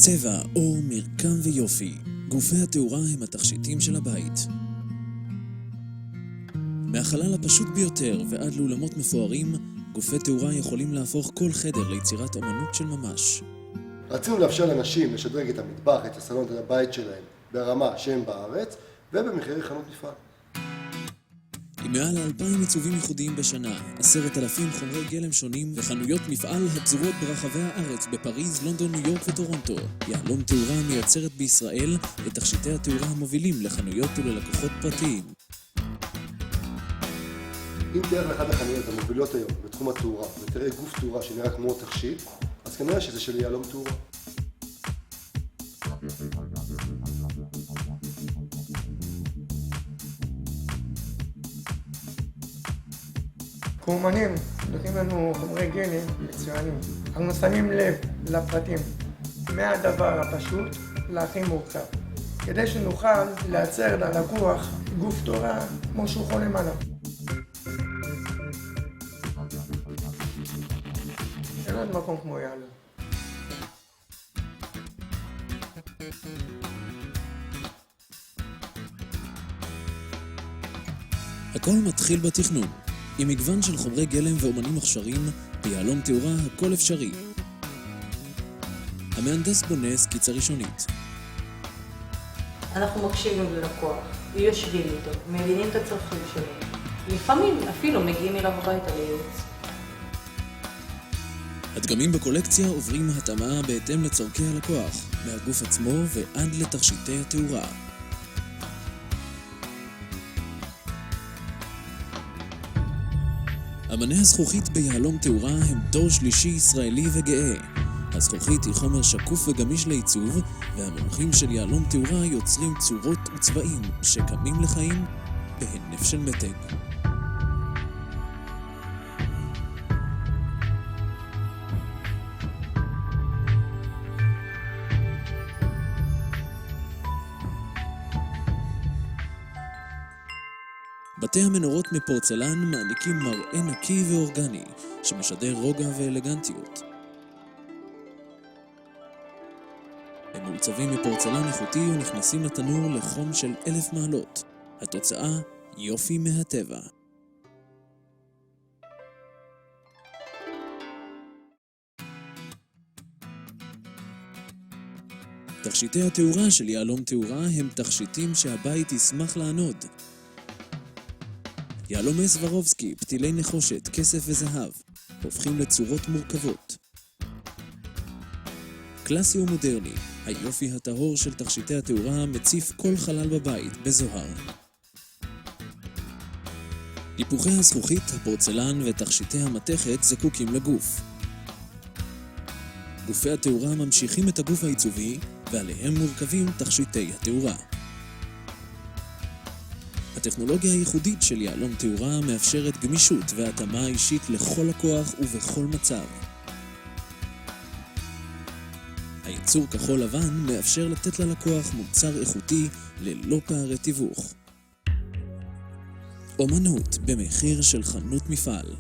צבע, אור, מרקם ויופי. גופי התאורה הם התכשיטים של הבית. מהחלל הפשוט ביותר ועד לאולמות מפוארים, גופי תאורה יכולים להפוך כל חדר ליצירת אמנות של ממש. רצינו לאפשר לאנשים לשדרג את המטבח, את הסלון, את הבית שלהם ברמה שהם בארץ ובמחירי חנות נפרד. עם מעל 2,000 עיצובים ייחודיים בשנה, 10,000 חומרי גלם שונים וחנויות מפעל הפזורות ברחבי הארץ בפריז, לונדון, ניו יורק וטורונטו. יהלום תאורה מייצרת בישראל את תכשיטי התאורה המובילים לחנויות וללקוחות פרטיים. אם תלך לאחת החנויות המובילות היום בתחום התאורה ותראה גוף תאורה שנראה כמו תכשיט, אז כנראה שזה של יהלום תאורה. כאומנים נותנים לנו חומרי גלם מצוינים. אנחנו שמים לב לפרטים מהדבר הפשוט להכי מורכב, כדי שנוכל לייצר ללקוח גוף תאורה כמו שהוא חולם עליו. אין עוד מקום כמו יהלום. הכל מתחיל בתכנון. עם מגוון של חומרי גלם ואומנים מוכשרים, ביהלום תאורה הכל אפשרי. המהנדס בונה סקיצה ראשונית. אנחנו מקשיבים ללקוח, יושבים איתו, מבינים את הצרכים שלו. לפעמים אפילו מגיעים אליו הביתה לייעוץ. הדגמים בקולקציה עוברים התאמה בהתאם לצורכי הלקוח, מהגוף עצמו ועד לתכשיטי התאורה. אמני הזכוכית ביהלום תאורה הם דור שלישי ישראלי וגאה. הזכוכית היא חומר שקוף וגמיש לעיצוב, והמומחים של יהלום תאורה יוצרים צורות וצבעים שקמים לחיים בהינף של מתג. בתי המנורות מפורצלן מעניקים מראה נקי ואורגני, שמשדר רוגע ואלגנטיות. הם מעוצבים מפורצלן איכותי ונכנסים לתנור לחום של 1,000 מעלות. התוצאה, יופי מהטבע. תכשיטי התאורה של יהלום תאורה הם תכשיטים שהבית ישמח לענוד. יהלומי סברובסקי, פתילי נחושת, כסף וזהב, הופכים לצורות מורכבות. קלאסי ומודרני, היופי הטהור של תכשיטי התאורה מציף כל חלל בבית בזוהר. היפוכי הזכוכית, הפורצלן ותכשיטי המתכת זקוקים לגוף. גופי התאורה ממשיכים את הגוף העיצובי, ועליהם מורכבים תכשיטי התאורה. הטכנולוגיה הייחודית של יהלום תאורה מאפשרת גמישות והתאמה אישית לכל לקוח ובכל מצב. הייצור כחול לבן מאפשר לתת ללקוח מוצר איכותי ללא פערי תיווך. אומנות במחיר של חנות מפעל.